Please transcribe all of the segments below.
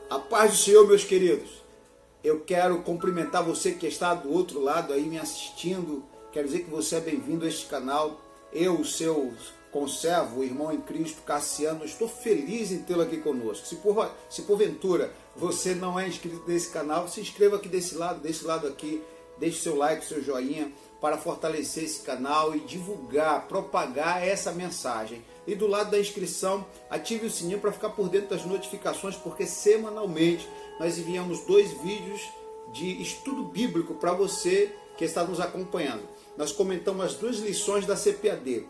A paz do Senhor, meus queridos. Eu quero cumprimentar você que está do outro lado aí me assistindo. Quero dizer que você é bem-vindo a este canal. Eu, seu conservo, irmão em Cristo, Cassiano, estou feliz em tê-lo aqui conosco. Se porventura você não é inscrito nesse canal, se inscreva aqui desse lado aqui, deixe seu like, seu joinha, para fortalecer esse canal e divulgar, propagar essa mensagem. E do lado da inscrição, ative o sininho para ficar por dentro das notificações, porque semanalmente nós enviamos 2 vídeos de estudo bíblico para você que está nos acompanhando. Nós comentamos as 2 lições da CPAD.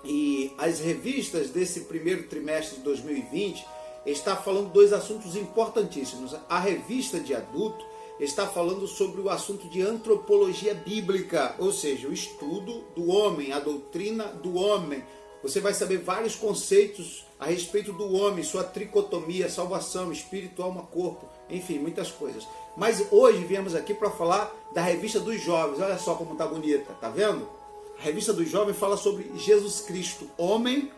E as revistas desse primeiro trimestre de 2020 está falando 2 assuntos importantíssimos. A revista de adulto está falando sobre o assunto de antropologia bíblica, ou seja, o estudo do homem, a doutrina do homem. Você vai saber vários conceitos a respeito do homem, sua tricotomia, salvação, espírito, alma, corpo, enfim, muitas coisas. Mas hoje viemos aqui para falar da revista dos jovens. Olha só como está bonita, tá vendo? A revista dos jovens fala sobre Jesus Cristo, homem,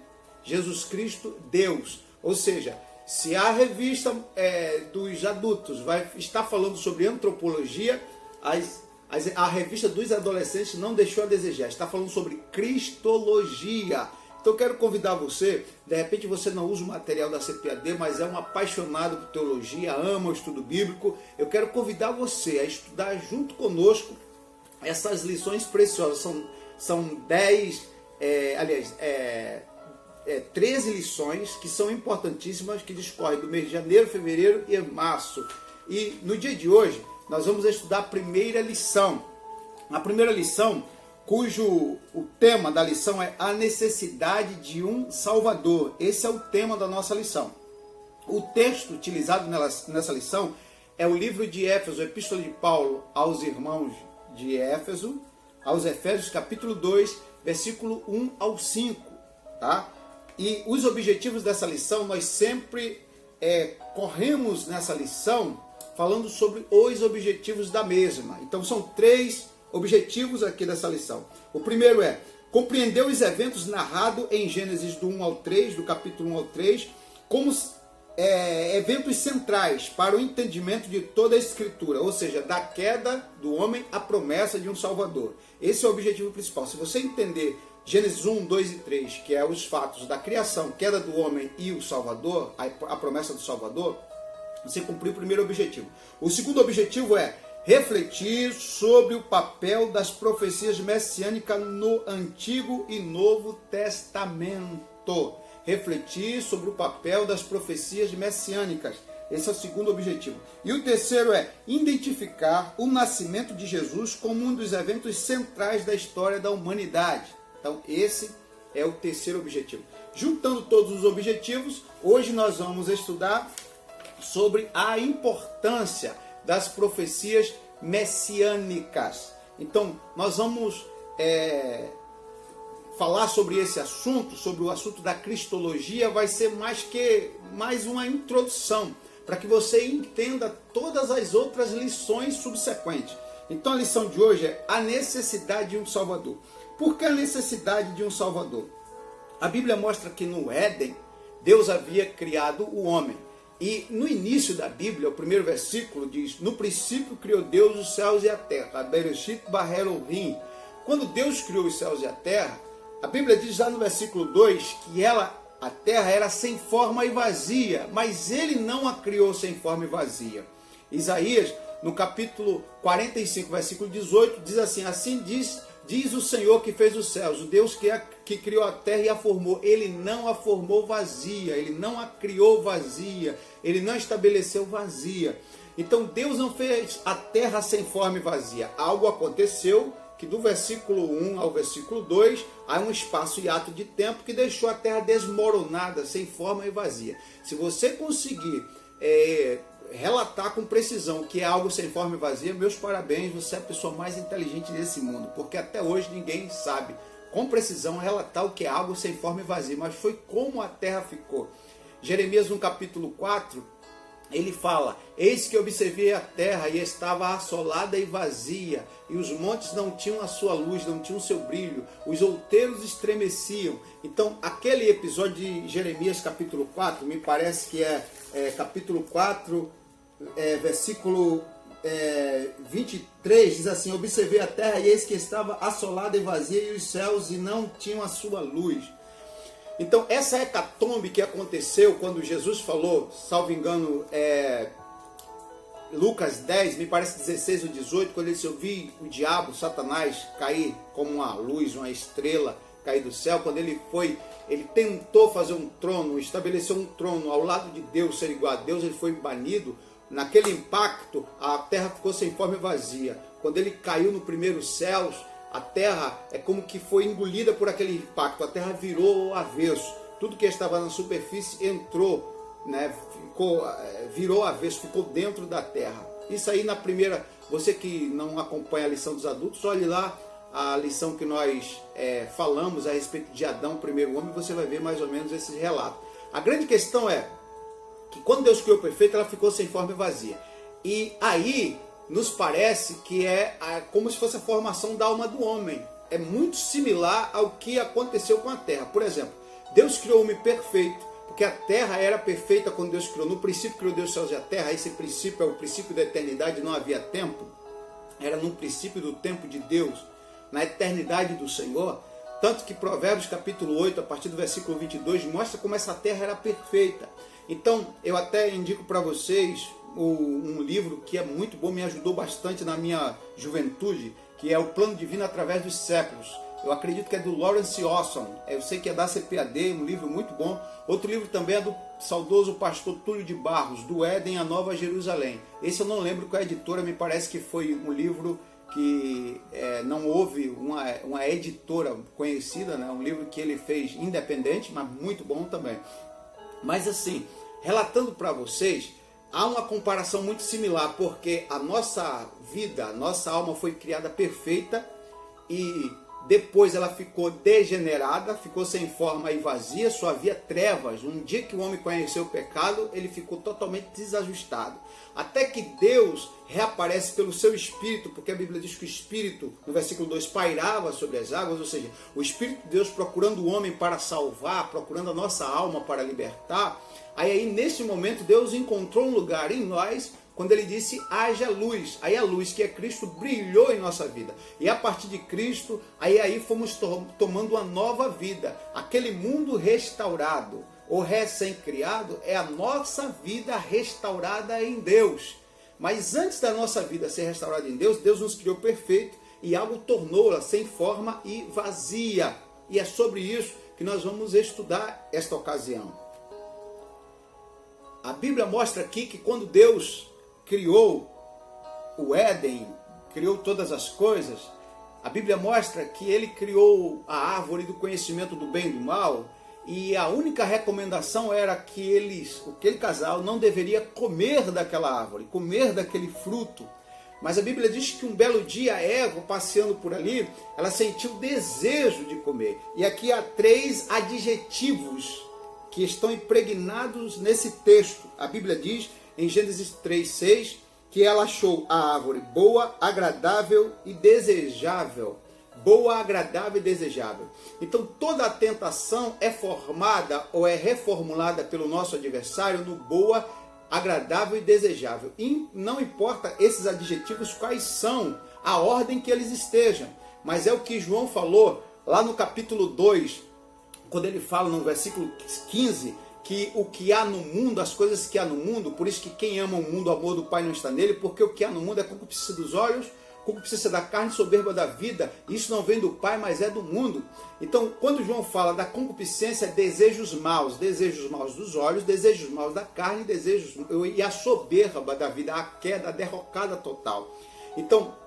Jesus Cristo, Deus. Ou seja, se a revista dos adultos vai estar falando sobre antropologia, a revista dos adolescentes não deixou a desejar. Está falando sobre cristologia. Então eu quero convidar você, de repente você não usa o material da CPAD, mas é um apaixonado por teologia, ama o estudo bíblico. Eu quero convidar você a estudar junto conosco essas lições preciosas. São 13 lições que são importantíssimas, que discorrem do mês de janeiro, fevereiro e março. E no dia de hoje, nós vamos estudar a primeira lição. A primeira lição, o tema da lição é a necessidade de um Salvador. Esse é o tema da nossa lição. O texto utilizado nessa lição é o livro de Éfeso, a Epístola de Paulo aos irmãos de Éfeso, aos Efésios, capítulo 2, versículo 1 ao 5, tá? E os objetivos dessa lição, nós sempre corremos nessa lição falando sobre os objetivos da mesma. Então são 3 objetivos aqui dessa lição. O primeiro é compreender os eventos narrados em Gênesis do 1 ao 3, do capítulo 1 ao 3, como eventos centrais para o entendimento de toda a Escritura, ou seja, da queda do homem à promessa de um Salvador. Esse é o objetivo principal. Se você entender Gênesis 1, 2 e 3, que é os fatos da criação, queda do homem e o Salvador, a promessa do Salvador, você cumpriu o primeiro objetivo. O segundo objetivo é refletir sobre o papel das profecias messiânicas no Antigo e Novo Testamento. Refletir sobre o papel das profecias messiânicas. Esse é o segundo objetivo. E o terceiro é identificar o nascimento de Jesus como um dos eventos centrais da história da humanidade. Então, esse é o terceiro objetivo. Juntando todos os objetivos, hoje nós vamos estudar sobre a importância das profecias messiânicas. Então, nós vamos falar sobre esse assunto, sobre o assunto da cristologia. Vai ser mais uma introdução, para que você entenda todas as outras lições subsequentes. Então, a lição de hoje é a necessidade de um Salvador. Por que a necessidade de um Salvador? A Bíblia mostra que no Éden, Deus havia criado o homem. E no início da Bíblia, o primeiro versículo diz: no princípio criou Deus os céus e a terra. Bereshit bara Elohim. Quando Deus criou os céus e a terra, a Bíblia diz lá no versículo 2 que a terra era sem forma e vazia, mas ele não a criou sem forma e vazia. Isaías, no capítulo 45, versículo 18, diz assim: assim diz o Senhor que fez os céus, o Deus que criou a terra e a formou. Ele não a formou vazia, ele não a criou vazia, ele não estabeleceu vazia. Então Deus não fez a terra sem forma e vazia. Algo aconteceu que do versículo 1 ao versículo 2 há um espaço e ato de tempo que deixou a terra desmoronada, sem forma e vazia. Se você conseguir relatar com precisão que é algo sem forma e vazia, meus parabéns, você é a pessoa mais inteligente desse mundo, porque até hoje ninguém sabe com precisão relatar o que é algo sem forma e vazia, mas foi como a terra ficou. Jeremias no capítulo 4, ele fala: eis que observei a terra e estava assolada e vazia, e os montes não tinham a sua luz, não tinham o seu brilho, os outeiros estremeciam. Então, aquele episódio de Jeremias capítulo 4, me parece que é capítulo 4, versículo 23, diz assim: observei a terra e eis que estava assolada e vazia, e os céus e não tinham a sua luz. Então, essa hecatombe que aconteceu quando Jesus falou, salvo engano, Lucas 10, me parece 16 ou 18, quando ele disse: eu vi o diabo, Satanás, cair como uma luz, uma estrela, cair do céu. Quando ele tentou fazer um trono, estabelecer um trono ao lado de Deus, ser igual a Deus, ele foi banido. Naquele impacto, a terra ficou sem forma e vazia. Quando ele caiu no primeiro céus, a terra é como que foi engolida por aquele impacto. A terra virou avesso. Tudo que estava na superfície entrou, né? Virou avesso, ficou dentro da terra. Isso aí na primeira... Você que não acompanha a lição dos adultos, olhe lá a lição que nós falamos a respeito de Adão, o primeiro homem, você vai ver mais ou menos esse relato. A grande questão é que quando Deus criou o perfeito, ela ficou sem forma e vazia. E aí nos parece que é como se fosse a formação da alma do homem. É muito similar ao que aconteceu com a terra. Por exemplo, Deus criou o homem perfeito, porque a terra era perfeita quando Deus criou. No princípio criou Deus os céus e a terra. Esse princípio é o princípio da eternidade, não havia tempo. Era no princípio do tempo de Deus, na eternidade do Senhor. Tanto que Provérbios capítulo 8, a partir do versículo 22, mostra como essa terra era perfeita. Então, eu até indico para vocês um livro que é muito bom, me ajudou bastante na minha juventude, que é O Plano Divino Através dos Séculos. Eu acredito que é do Lawrence Osson, eu sei que é da CPAD, um livro muito bom. Outro livro também é do saudoso pastor Túlio de Barros, Do Éden à Nova Jerusalém. Esse eu não lembro qual é a editora, me parece que foi um livro que não houve uma editora conhecida, né? Um livro que ele fez independente, mas muito bom também. Mas assim, relatando para vocês, há uma comparação muito similar, porque a nossa vida, a nossa alma foi criada perfeita e depois ela ficou degenerada, ficou sem forma e vazia, só havia trevas. Um dia que o homem conheceu o pecado, ele ficou totalmente desajustado. Até que Deus reaparece pelo seu Espírito, porque a Bíblia diz que o Espírito, no versículo 2, pairava sobre as águas, ou seja, o Espírito de Deus procurando o homem para salvar, procurando a nossa alma para libertar. Aí nesse momento Deus encontrou um lugar em nós, quando ele disse: haja luz. Aí a luz, que é Cristo, brilhou em nossa vida. E a partir de Cristo, aí fomos tomando uma nova vida. Aquele mundo restaurado, ou recém-criado, é a nossa vida restaurada em Deus. Mas antes da nossa vida ser restaurada em Deus, Deus nos criou perfeito e algo tornou-la sem forma e vazia. E é sobre isso que nós vamos estudar esta ocasião. A Bíblia mostra aqui que quando Deus criou o Éden, criou todas as coisas, a Bíblia mostra que ele criou a árvore do conhecimento do bem e do mal, e a única recomendação era que aquele casal não deveria comer daquela árvore, comer daquele fruto. Mas a Bíblia diz que um belo dia a Eva, passeando por ali, ela sentiu desejo de comer. E aqui há 3 adjetivos que estão impregnados nesse texto. A Bíblia diz em Gênesis 3:6 que ela achou a árvore boa, agradável e desejável. Boa, agradável e desejável. Então toda a tentação é formada ou é reformulada pelo nosso adversário no boa, agradável e desejável. E não importa esses adjetivos quais são, a ordem que eles estejam. Mas é o que João falou lá no capítulo 2, quando ele fala no versículo 15, que o que há no mundo, as coisas que há no mundo, por isso que quem ama o mundo, o amor do Pai não está nele, porque o que há no mundo é concupiscência dos olhos, concupiscência da carne, soberba da vida. Isso não vem do Pai, mas é do mundo. Então, quando João fala da concupiscência, desejos maus dos olhos, desejos maus da carne, e a soberba da vida, a queda, a derrocada total. Então,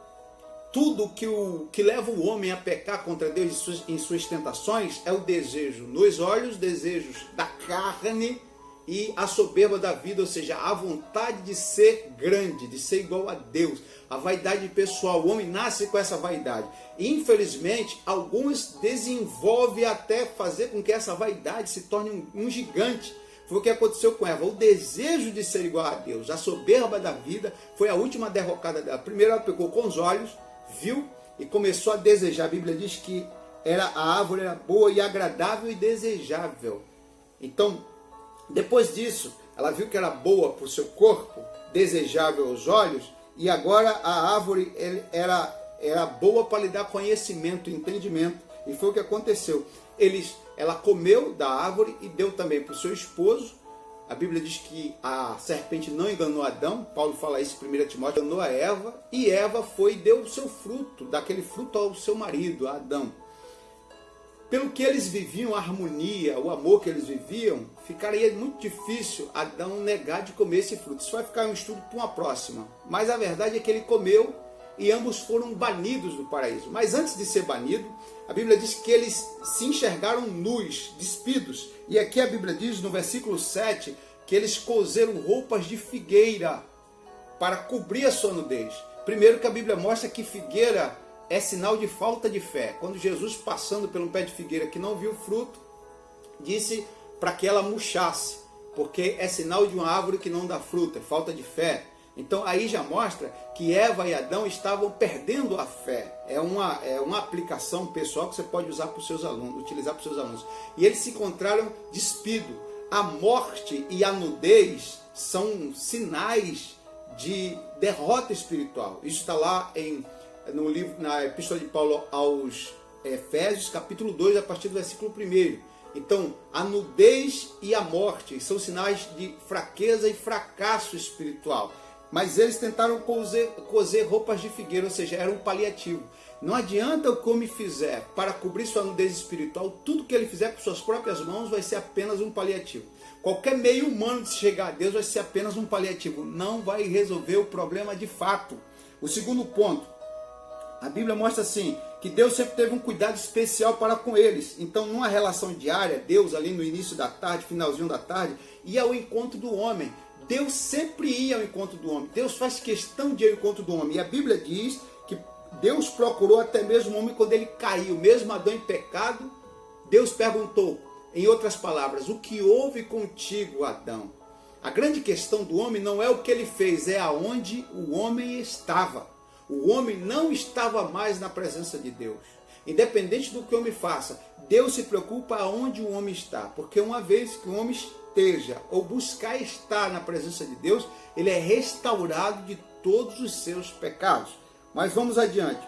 tudo que leva o homem a pecar contra Deus em suas tentações é o desejo nos olhos, desejos da carne e a soberba da vida, ou seja, a vontade de ser grande, de ser igual a Deus, a vaidade pessoal. O homem nasce com essa vaidade. E, infelizmente, alguns desenvolvem até fazer com que essa vaidade se torne um gigante. Foi o que aconteceu com Eva. O desejo de ser igual a Deus, a soberba da vida, foi a última derrocada dela. Primeiro ela pegou com os olhos, viu e começou a desejar. A Bíblia diz que a árvore era boa e agradável e desejável. Então, depois disso, ela viu que era boa para o seu corpo, desejável aos olhos, e agora a árvore era boa para lhe dar conhecimento, entendimento. E foi o que aconteceu. Ela comeu da árvore e deu também para o seu esposo. A Bíblia diz que a serpente não enganou Adão. Paulo fala isso em 1 Timóteo, enganou a Eva. E Eva foi e deu o seu fruto, daquele fruto ao seu marido, a Adão. Pelo que eles viviam, a harmonia, o amor que eles viviam, ficaria muito difícil Adão negar de comer esse fruto. Isso vai ficar um estudo para uma próxima. Mas a verdade é que ele comeu e ambos foram banidos do paraíso. Mas antes de ser banido, a Bíblia diz que eles se enxergaram nus, despidos. E aqui a Bíblia diz, no versículo 7, que eles coseram roupas de figueira para cobrir a sua nudez. Primeiro que a Bíblia mostra que figueira é sinal de falta de fé. Quando Jesus, passando pelo pé de figueira que não viu fruto, disse para que ela murchasse, porque é sinal de uma árvore que não dá fruto, é falta de fé. Então aí já mostra que Eva e Adão estavam perdendo a fé. É uma aplicação pessoal que você pode usar para os seus alunos, utilizar para os seus alunos. E eles se encontraram despidos. A morte e a nudez são sinais de derrota espiritual. Isso está lá no livro, na Epístola de Paulo aos Efésios, capítulo 2, a partir do versículo 1. Então, a nudez e a morte são sinais de fraqueza e fracasso espiritual. Mas eles tentaram coser roupas de figueira, ou seja, era um paliativo. Não adianta o que o homem fizer para cobrir sua nudez espiritual, tudo que ele fizer com suas próprias mãos vai ser apenas um paliativo. Qualquer meio humano de chegar a Deus vai ser apenas um paliativo. Não vai resolver o problema de fato. O segundo ponto, a Bíblia mostra assim, que Deus sempre teve um cuidado especial para com eles. Então, numa relação diária, Deus ali no início da tarde, finalzinho da tarde, ia ao encontro do homem. Deus sempre ia ao encontro do homem. Deus faz questão de ir ao encontro do homem. E a Bíblia diz que Deus procurou até mesmo o homem quando ele caiu. Mesmo Adão em pecado, Deus perguntou, em outras palavras, o que houve contigo, Adão? A grande questão do homem não é o que ele fez, é aonde o homem estava. O homem não estava mais na presença de Deus. Independente do que o homem faça, Deus se preocupa aonde o homem está. Porque uma vez que o homem esteja ou buscar estar na presença de Deus, ele é restaurado de todos os seus pecados. Mas vamos adiante.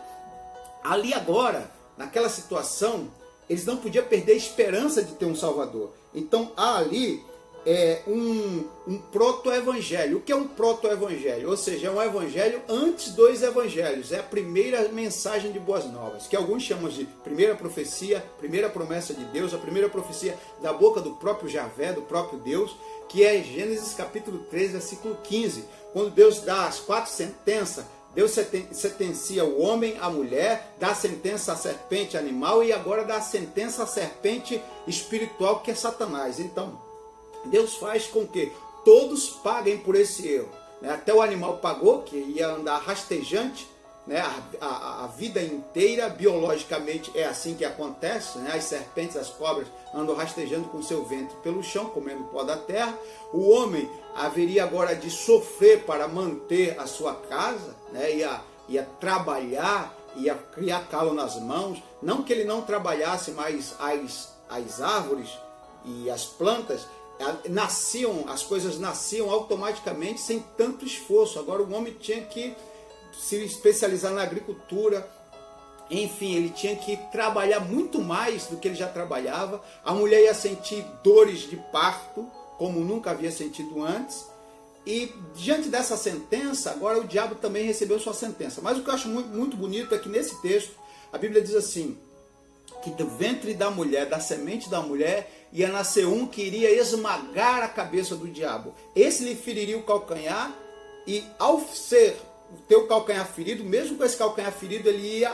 Ali agora, naquela situação, eles não podiam perder a esperança de ter um Salvador. Então há ali um proto-evangelho. O que é um proto-evangelho? Ou seja, é um evangelho antes dos evangelhos. É a primeira mensagem de boas novas, que alguns chamam de primeira profecia, primeira promessa de Deus, a primeira profecia da boca do próprio Javé, do próprio Deus, que é Gênesis capítulo 3, versículo 15, quando Deus dá as 4 sentenças. Deus sentencia o homem, a mulher, dá a sentença à serpente animal e agora dá a sentença à serpente espiritual, que é Satanás. Então, Deus faz com que todos paguem por esse erro. Até o animal pagou, que ia andar rastejante, a vida inteira, biologicamente é assim que acontece. As serpentes, as cobras andam rastejando com seu ventre pelo chão, comendo pó da terra. O homem haveria agora de sofrer para manter a sua casa, ia trabalhar, ia criar calo nas mãos. Não que ele não trabalhasse, mas as árvores e as plantas as coisas nasciam automaticamente sem tanto esforço. Agora o homem tinha que se especializar na agricultura, enfim, ele tinha que trabalhar muito mais do que ele já trabalhava. A mulher ia sentir dores de parto, como nunca havia sentido antes. E diante dessa sentença, agora o diabo também recebeu sua sentença. Mas o que eu acho muito, muito bonito é que nesse texto, a Bíblia diz assim, que do ventre da mulher, da semente da mulher, ia nascer um que iria esmagar a cabeça do diabo. Esse lhe feriria o calcanhar, e ao ser o teu calcanhar ferido, mesmo com esse calcanhar ferido, ele ia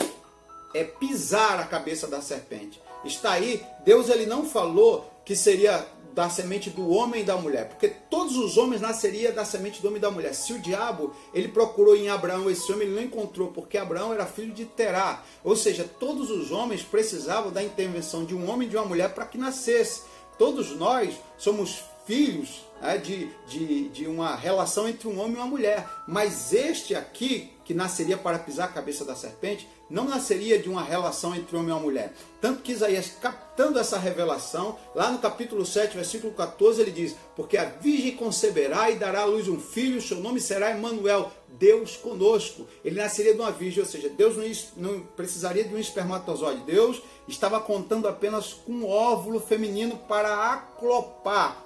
pisar a cabeça da serpente. Está aí, Deus ele não falou que seria da semente do homem e da mulher, porque todos os homens nasceriam da semente do homem e da mulher. Se o diabo ele procurou em Abraão esse homem, ele não encontrou, porque Abraão era filho de Terá, ou seja, todos os homens precisavam da intervenção de um homem e de uma mulher para que nascesse. Todos nós somos filhos, né, de uma relação entre um homem e uma mulher. Mas este aqui, que nasceria para pisar a cabeça da serpente, não nasceria de uma relação entre um homem e uma mulher. Tanto que Isaías, captando essa revelação, lá no capítulo 7, versículo 14, ele diz: porque a virgem conceberá e dará à luz um filho, seu nome será Emanuel, Deus conosco. Ele nasceria de uma virgem, ou seja, Deus não precisaria de um espermatozoide. Deus estava contando apenas com um óvulo feminino para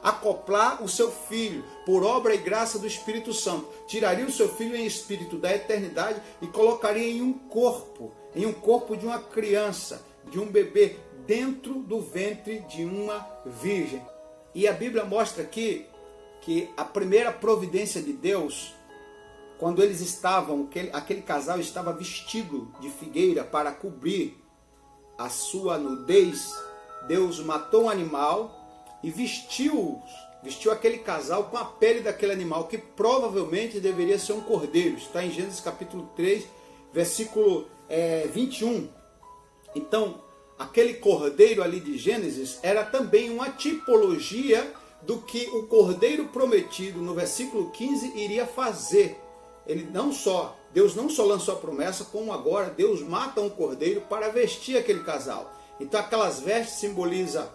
acoplar o seu filho, por obra e graça do Espírito Santo. Tiraria o seu filho em espírito da eternidade e colocaria em um corpo de uma criança, de um bebê, dentro do ventre de uma virgem. E a Bíblia mostra aqui que a primeira providência de Deus, quando eles estavam, aquele casal estava vestido de figueira para cobrir a sua nudez, Deus matou um animal e vestiu aquele casal com a pele daquele animal, que provavelmente deveria ser um cordeiro. Está em Gênesis capítulo 3, versículo 21. Então, aquele cordeiro ali de Gênesis era também uma tipologia do que o cordeiro prometido no versículo 15 iria fazer. Deus não só lançou a promessa, como agora Deus mata um cordeiro para vestir aquele casal. Então aquelas vestes simbolizam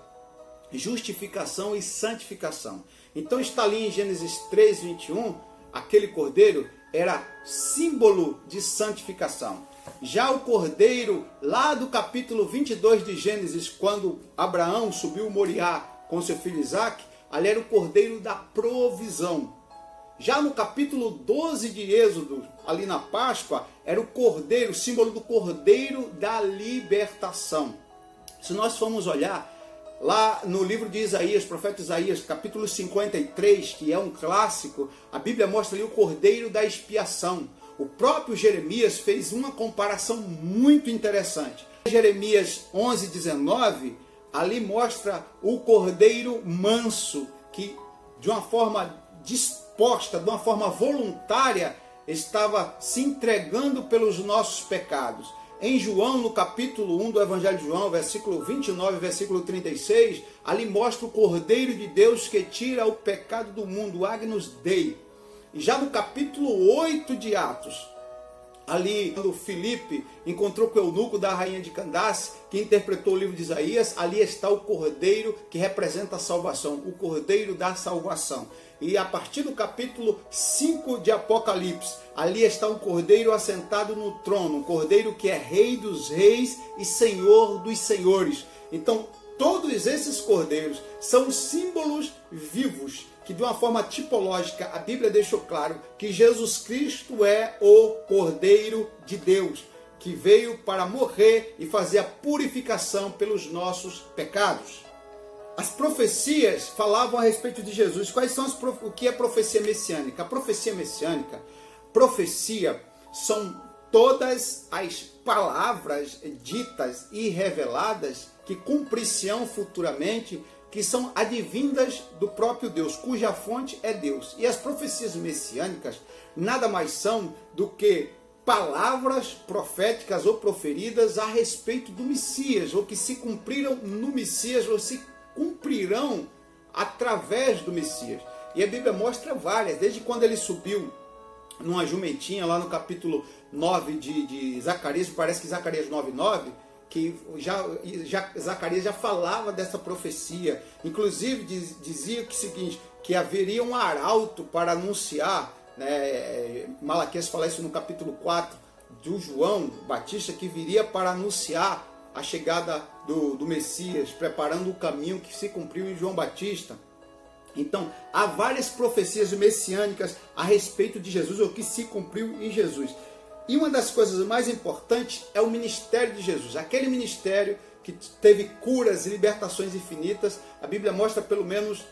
justificação e santificação. Então está ali em Gênesis 3, 21, aquele cordeiro era símbolo de santificação. Já o cordeiro, lá do capítulo 22 de Gênesis, quando Abraão subiu o Moriá com seu filho Isaque, ali era o cordeiro da provisão. Já no capítulo 12 de Êxodo, ali na Páscoa, era o cordeiro, o símbolo do cordeiro da libertação. Se nós formos olhar lá no livro de Isaías, profeta Isaías, capítulo 53, que é um clássico, a Bíblia mostra ali o cordeiro da expiação. O próprio Jeremias fez uma comparação muito interessante. Jeremias 11, 19, ali mostra o cordeiro manso, que de uma forma disposta, de uma forma voluntária, estava se entregando pelos nossos pecados. Em João, no capítulo 1 do Evangelho de João, versículo 29, versículo 36, ali mostra o Cordeiro de Deus que tira o pecado do mundo, o Agnus Dei. E já no capítulo 8 de Atos, ali quando Filipe encontrou com o eunuco da rainha de Candace, que interpretou o livro de Isaías, ali está o Cordeiro que representa a salvação, o Cordeiro da salvação. E a partir do capítulo 5 de Apocalipse, ali está um cordeiro assentado no trono, um cordeiro que é rei dos reis e senhor dos senhores. Então, todos esses cordeiros são símbolos vivos, que de uma forma tipológica, a Bíblia deixou claro que Jesus Cristo é o Cordeiro de Deus, que veio para morrer e fazer a purificação pelos nossos pecados. As profecias falavam a respeito de Jesus. Quais são o que é profecia messiânica? A profecia messiânica, profecia são todas as palavras ditas e reveladas que cumprir-se-ão futuramente, que são advindas do próprio Deus, cuja fonte é Deus. E as profecias messiânicas nada mais são do que palavras proféticas ou proferidas a respeito do Messias, ou que se cumpriram no Messias, ou se cumprirão através do Messias. E a Bíblia mostra várias, desde quando ele subiu numa jumentinha, lá no capítulo 9 de Zacarias, parece que Zacarias 9:9, que Zacarias já falava dessa profecia. Inclusive dizia que seguinte, que haveria um arauto para anunciar, né? Malaquias fala isso no capítulo 4 do João Batista, que viria para anunciar a chegada do Messias, preparando o caminho que se cumpriu em João Batista. Então, há várias profecias messiânicas a respeito de Jesus, ou que se cumpriu em Jesus. E uma das coisas mais importantes é o ministério de Jesus. Aquele ministério que teve curas e libertações infinitas. A Bíblia mostra pelo menos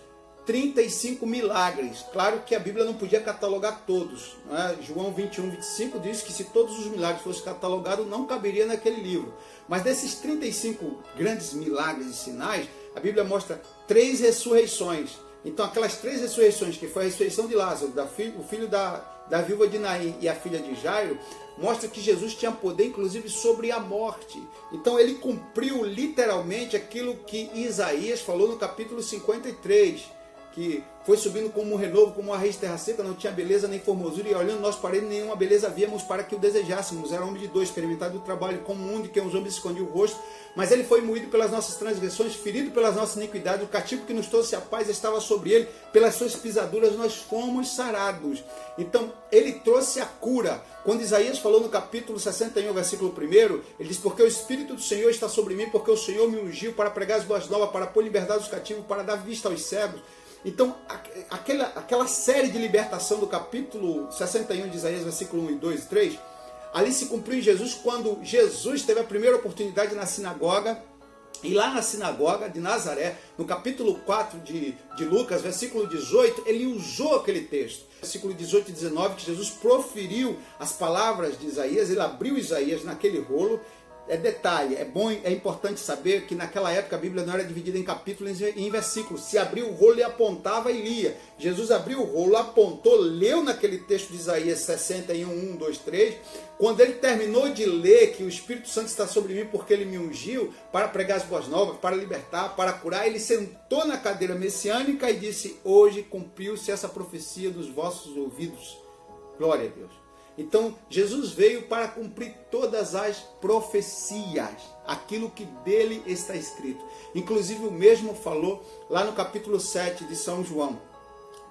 35 milagres. Claro que a Bíblia não podia catalogar todos, né? João 21, 25 diz que se todos os milagres fossem catalogados, não caberia naquele livro. Mas desses 35 grandes milagres e sinais, a Bíblia mostra 3 ressurreições. Então aquelas 3 ressurreições, que foi a ressurreição de Lázaro, o filho da viúva de Naim e a filha de Jairo, mostra que Jesus tinha poder inclusive sobre a morte. Então ele cumpriu literalmente aquilo que Isaías falou no capítulo 53, que foi subindo como um renovo, como uma raiz de terra seca, não tinha beleza nem formosura, e olhando nós para ele, nenhuma beleza víamos para que o desejássemos. Era homem de dor, experimentado do trabalho comum, de que os homens escondiam o rosto, mas ele foi moído pelas nossas transgressões, ferido pelas nossas iniquidades, o castigo que nos trouxe a paz estava sobre ele, pelas suas pisaduras nós fomos sarados. Então, ele trouxe a cura. Quando Isaías falou no capítulo 61, versículo 1, ele diz, porque o Espírito do Senhor está sobre mim, porque o Senhor me ungiu para pregar as boas novas, para pôr liberdade aos cativos, para dar vista aos cegos. Então, aquela série de libertação do capítulo 61 de Isaías, versículo 1, 2 e 3, ali se cumpriu em Jesus, quando Jesus teve a primeira oportunidade na sinagoga. E lá na sinagoga de Nazaré, no capítulo 4 de Lucas, versículo 18, ele usou aquele texto. Versículo 18 e 19, que Jesus proferiu as palavras de Isaías, ele abriu Isaías naquele rolo. Detalhe, é importante saber que naquela época a Bíblia não era dividida em capítulos e em versículos. Se abria o rolo, ele apontava e lia. Jesus abriu o rolo, apontou, leu naquele texto de Isaías 61, 1, 2, 3. Quando ele terminou de ler que o Espírito Santo está sobre mim porque ele me ungiu para pregar as boas novas, para libertar, para curar, ele sentou na cadeira messiânica e disse, hoje cumpriu-se essa profecia dos vossos ouvidos. Glória a Deus. Então, Jesus veio para cumprir todas as profecias, aquilo que dele está escrito. Inclusive, o mesmo falou lá no capítulo 7 de São João,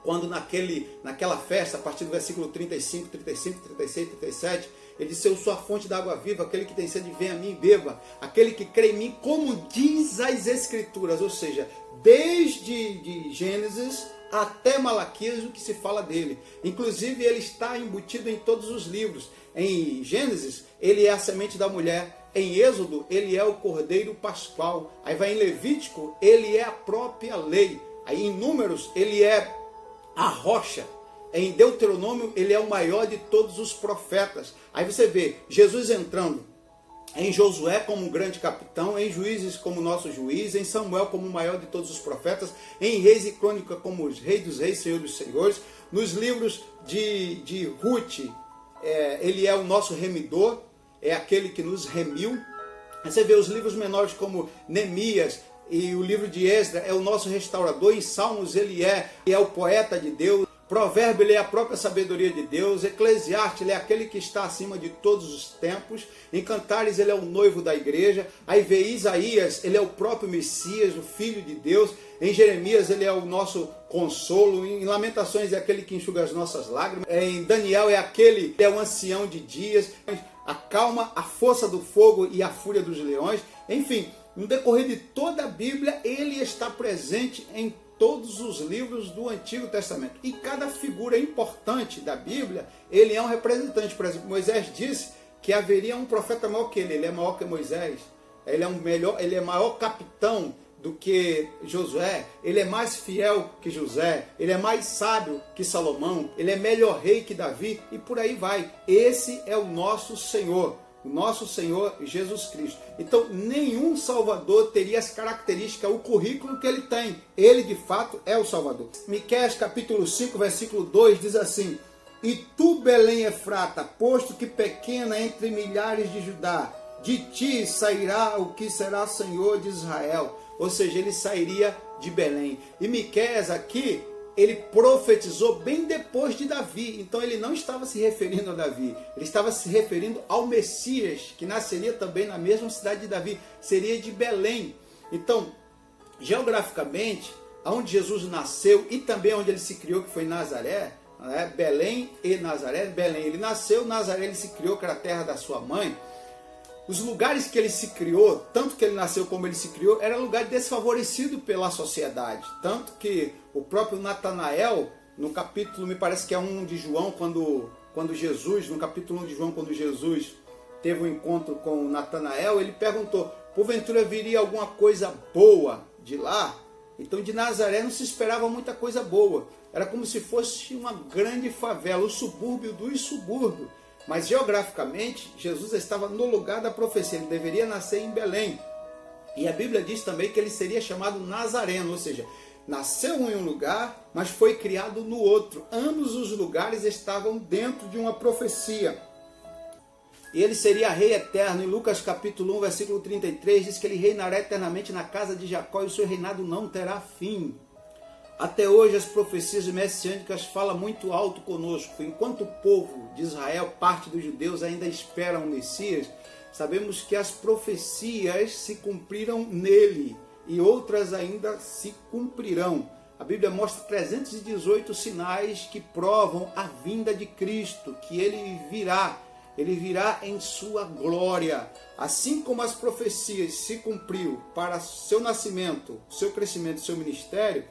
quando naquela festa, a partir do versículo 35, 35, 36, 37, ele disse, eu sou a fonte da água viva, aquele que tem sede, vem a mim e beba. Aquele que crê em mim, como diz as Escrituras, ou seja, desde Gênesis até Malaquias, o que se fala dele. Inclusive, ele está embutido em todos os livros. Em Gênesis, ele é a semente da mulher. Em Êxodo, ele é o cordeiro pascual. Aí vai em Levítico, ele é a própria lei. Aí em Números, ele é a rocha. Em Deuteronômio, ele é o maior de todos os profetas. Aí você vê Jesus entrando em Josué como um grande capitão, em Juízes como nosso juiz, em Samuel como o maior de todos os profetas, em Reis e Crônica como os Rei dos Reis, Senhor dos Senhores. Nos livros de Ruth, ele é o nosso remidor, é aquele que nos remiu. Você vê os livros menores como Neemias e o livro de Esdras, é o nosso restaurador. Em Salmos ele é o poeta de Deus. Provérbio, ele é a própria sabedoria de Deus. Eclesiastes, ele é aquele que está acima de todos os tempos. Em Cantares, ele é o noivo da igreja. Aí vê Isaías, ele é o próprio Messias, o Filho de Deus. Em Jeremias, ele é o nosso consolo. Em Lamentações, é aquele que enxuga as nossas lágrimas. Em Daniel, é aquele que é o ancião de dias. Acalma a força do fogo e a fúria dos leões. Enfim, no decorrer de toda a Bíblia, ele está presente em todos os livros do Antigo Testamento. E cada figura importante da Bíblia, ele é um representante. Por exemplo, Moisés disse que haveria um profeta maior que ele é maior que Moisés. Ele é maior capitão do que Josué, ele é mais fiel que José, ele é mais sábio que Salomão, ele é melhor rei que Davi, e por aí vai. Esse é o nosso Senhor. O nosso Senhor Jesus Cristo. Então, nenhum Salvador teria as características, o currículo que ele tem. Ele, de fato, é o Salvador. Miqueias, capítulo 5, versículo 2, diz assim, e tu, Belém Efrata, posto que pequena entre milhares de Judá, de ti sairá o que será Senhor de Israel. Ou seja, ele sairia de Belém. E Miqueias aqui, ele profetizou bem depois de Davi. Então ele não estava se referindo a Davi. Ele estava se referindo ao Messias, que nasceria também na mesma cidade de Davi. Seria de Belém. Então, geograficamente, onde Jesus nasceu e também onde ele se criou, que foi em Nazaré, né? Belém e Nazaré. Belém ele nasceu, Nazaré ele se criou, que era a terra da sua mãe. Os lugares que ele se criou, tanto que ele nasceu como ele se criou, era lugar desfavorecido pela sociedade. Tanto que o próprio Natanael, no capítulo, me parece que é 1 de João, quando Jesus, no capítulo 1 de João, quando Jesus teve um encontro com Natanael, ele perguntou, porventura viria alguma coisa boa de lá? Então de Nazaré não se esperava muita coisa boa. Era como se fosse uma grande favela, o subúrbio dos subúrbios. Mas geograficamente, Jesus estava no lugar da profecia, ele deveria nascer em Belém. E a Bíblia diz também que ele seria chamado Nazareno, ou seja, nasceu em um lugar, mas foi criado no outro. Ambos os lugares estavam dentro de uma profecia. E ele seria rei eterno. Em Lucas capítulo 1, versículo 33, diz que ele reinará eternamente na casa de Jacó e o seu reinado não terá fim. Até hoje as profecias messiânicas falam muito alto conosco. Enquanto o povo de Israel, parte dos judeus, ainda esperam o Messias, sabemos que as profecias se cumpriram nele e outras ainda se cumprirão. A Bíblia mostra 318 sinais que provam a vinda de Cristo, que ele virá em sua glória. Assim como as profecias se cumpriu para seu nascimento, seu crescimento, seu ministério,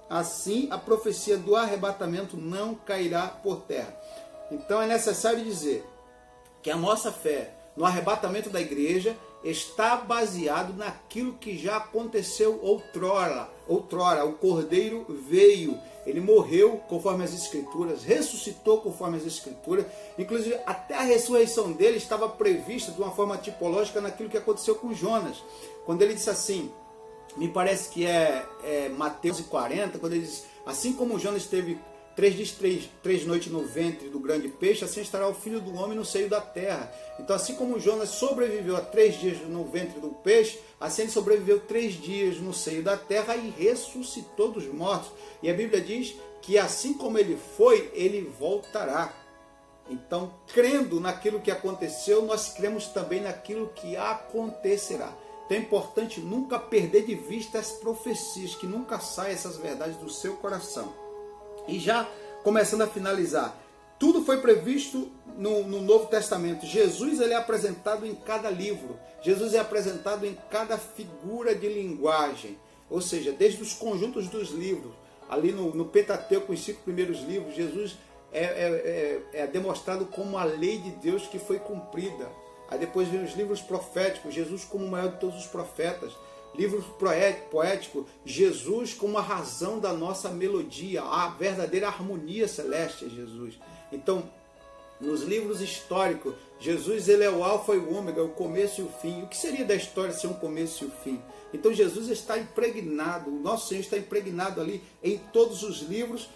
assim a profecia do arrebatamento não cairá por terra. Então é necessário dizer que a nossa fé no arrebatamento da igreja está baseado naquilo que já aconteceu outrora. O Cordeiro veio, ele morreu conforme as Escrituras, ressuscitou conforme as Escrituras, inclusive até a ressurreição dele estava prevista de uma forma tipológica naquilo que aconteceu com Jonas, quando ele disse assim, me parece que é Mateus 40, quando ele diz, assim como Jonas teve 3 dias, 3 noites no ventre do grande peixe, assim estará o Filho do Homem no seio da terra. Então, assim como Jonas sobreviveu a 3 dias no ventre do peixe, assim ele sobreviveu 3 dias no seio da terra e ressuscitou dos mortos. E a Bíblia diz que assim como ele foi, ele voltará. Então, crendo naquilo que aconteceu, nós cremos também naquilo que acontecerá. Então é importante nunca perder de vista as profecias, que nunca saiam essas verdades do seu coração. E já começando a finalizar, tudo foi previsto no Novo Testamento. Jesus ele é apresentado em cada livro. Jesus é apresentado em cada figura de linguagem. Ou seja, desde os conjuntos dos livros. Ali no Pentateuco, os 5 primeiros livros, Jesus é demonstrado como a lei de Deus que foi cumprida. Aí depois vem os livros proféticos, Jesus como o maior de todos os profetas. Livro poético, Jesus como a razão da nossa melodia, a verdadeira harmonia celeste é Jesus. Então, nos livros históricos, Jesus ele é o alfa e o ômega, o começo e o fim. O que seria da história ser um começo e o fim? Então Jesus está impregnado, o nosso Senhor está impregnado ali em todos os livros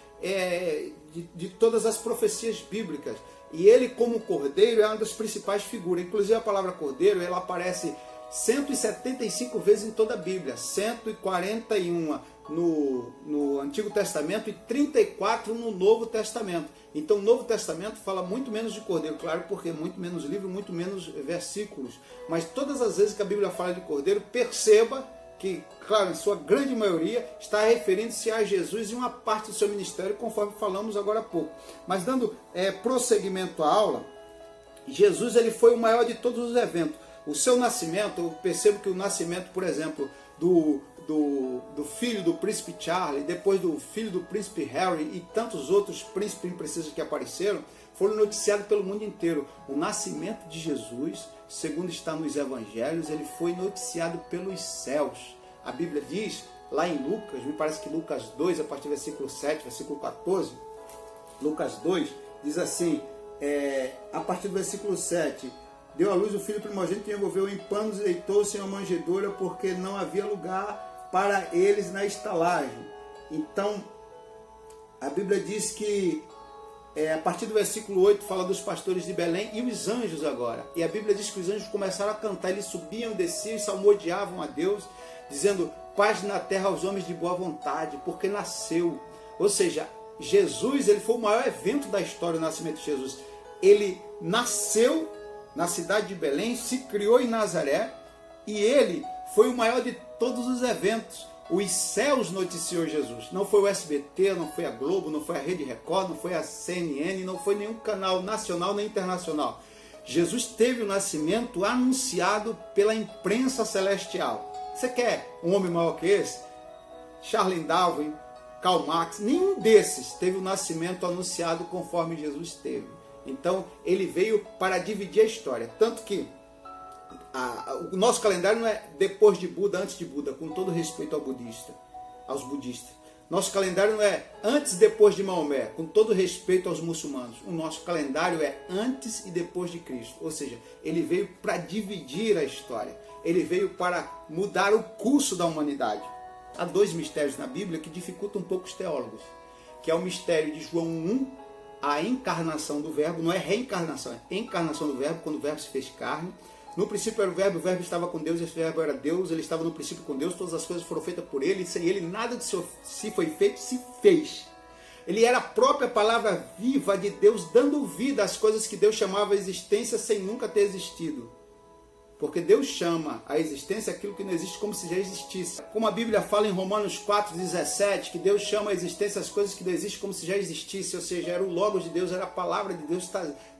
de todas as profecias bíblicas. E ele como cordeiro é uma das principais figuras. Inclusive a palavra cordeiro, ela aparece 175 vezes em toda a Bíblia, 141 no Antigo Testamento e 34 no Novo Testamento. Então o Novo Testamento fala muito menos de cordeiro, claro, porque muito menos livro, muito menos versículos. Mas todas as vezes que a Bíblia fala de cordeiro, perceba que, claro, em sua grande maioria, está referindo-se a Jesus e uma parte do seu ministério, conforme falamos agora há pouco. Mas dando prosseguimento à aula, Jesus ele foi o maior de todos os eventos. O seu nascimento, eu percebo que o nascimento, por exemplo, do filho do príncipe Charles, depois do filho do príncipe Harry e tantos outros príncipes e princesas que apareceram, foram noticiados pelo mundo inteiro. O nascimento de Jesus, segundo está nos evangelhos, ele foi noticiado pelos céus. A Bíblia diz, lá em Lucas, me parece que Lucas 2, a partir do versículo 7, versículo 14, Lucas 2, diz assim, a partir do versículo 7, deu à luz o filho primogênito e envolveu em panos e deitou-se em uma manjedoura, porque não havia lugar para eles na estalagem. Então, a Bíblia diz que, a partir do versículo 8, fala dos pastores de Belém e os anjos agora. E a Bíblia diz que os anjos começaram a cantar, eles subiam e desciam e salmodiavam a Deus, dizendo, paz na terra aos homens de boa vontade, porque nasceu. Ou seja, Jesus ele foi o maior evento da história, o nascimento de Jesus. Ele nasceu na cidade de Belém, se criou em Nazaré e ele foi o maior de todos os eventos. Os céus noticiou Jesus. Não foi o SBT, não foi a Globo, não foi a Rede Record, não foi a CNN, não foi nenhum canal nacional nem internacional. Jesus teve o nascimento anunciado pela imprensa celestial. Você quer um homem maior que esse? Charles Darwin, Karl Marx, nenhum desses teve o nascimento anunciado conforme Jesus teve. Então, ele veio para dividir a história. Tanto que o nosso calendário não é depois de Buda, antes de Buda, com todo respeito aos budistas. Nosso calendário não é antes e depois de Maomé, com todo respeito aos muçulmanos. O nosso calendário é antes e depois de Cristo. Ou seja, ele veio para dividir a história. Ele veio para mudar o curso da humanidade. Há 2 mistérios na Bíblia que dificultam um pouco os teólogos, que é o mistério de João 1, a encarnação do verbo, não é reencarnação, é encarnação do verbo, quando o verbo se fez carne. No princípio era o verbo estava com Deus, esse verbo era Deus, ele estava no princípio com Deus, todas as coisas foram feitas por ele, e sem ele nada de se foi feito, se fez. Ele era a própria palavra viva de Deus, dando vida às coisas que Deus chamava a existência sem nunca ter existido. Porque Deus chama a existência aquilo que não existe como se já existisse. Como a Bíblia fala em Romanos 4,17, que Deus chama a existência as coisas que não existem como se já existisse. Ou seja, era o Logos de Deus, era a palavra de Deus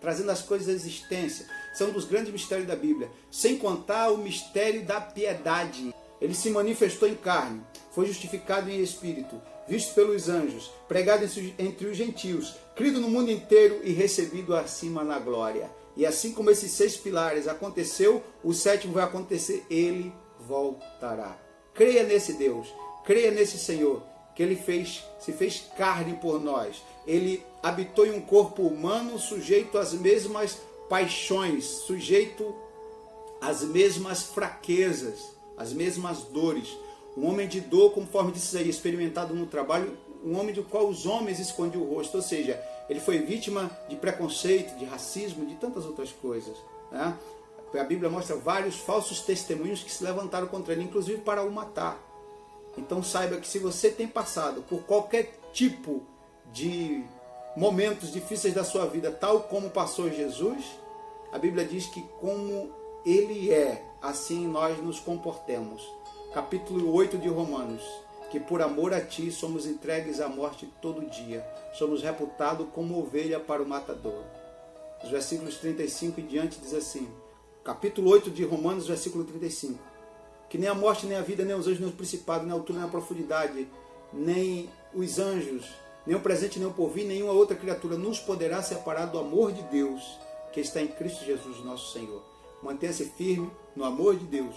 trazendo as coisas à existência. Isso é um dos grandes mistérios da Bíblia. Sem contar o mistério da piedade. Ele se manifestou em carne, foi justificado em espírito, visto pelos anjos, pregado entre os gentios, crido no mundo inteiro e recebido acima na glória. E assim como esses 6 pilares aconteceu, o 7º vai acontecer, ele voltará. Creia nesse Deus, creia nesse Senhor, que ele se fez carne por nós. Ele habitou em um corpo humano sujeito às mesmas paixões, sujeito às mesmas fraquezas, às mesmas dores. Um homem de dor, conforme disse aí, experimentado no trabalho, um homem do qual os homens escondiam o rosto, ou seja, ele foi vítima de preconceito, de racismo, de tantas outras coisas, né? A Bíblia mostra vários falsos testemunhos que se levantaram contra ele, inclusive para o matar. Então saiba que se você tem passado por qualquer tipo de momentos difíceis da sua vida, tal como passou Jesus, a Bíblia diz que como ele é, assim nós nos comportemos. Capítulo 8 de Romanos. Que por amor a ti somos entregues à morte todo dia, somos reputados como ovelha para o matador. Os versículos 35 e diante diz assim, capítulo 8 de Romanos, versículo 35, que nem a morte, nem a vida, nem os anjos, nem os principados, nem a altura, nem a profundidade, nem os anjos, nem o presente, nem o porvir, nenhuma outra criatura nos poderá separar do amor de Deus, que está em Cristo Jesus, nosso Senhor. Mantenha-se firme no amor de Deus,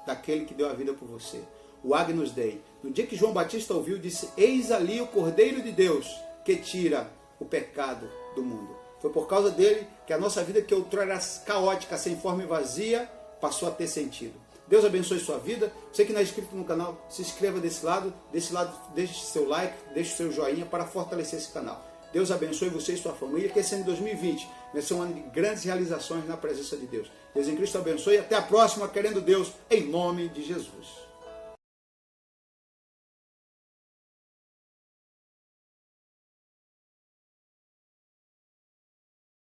daquele que deu a vida por você. O Agnus Dei. No dia que João Batista ouviu, disse, eis ali o Cordeiro de Deus, que tira o pecado do mundo. Foi por causa dele que a nossa vida, que outrora era caótica, sem forma e vazia, passou a ter sentido. Deus abençoe sua vida. Você que não é inscrito no canal, se inscreva desse lado, deixe seu like, deixe seu joinha para fortalecer esse canal. Deus abençoe você e sua família, que esse ano de 2020 vai ser um ano de grandes realizações na presença de Deus. Deus em Cristo abençoe e até a próxima, querendo Deus, em nome de Jesus.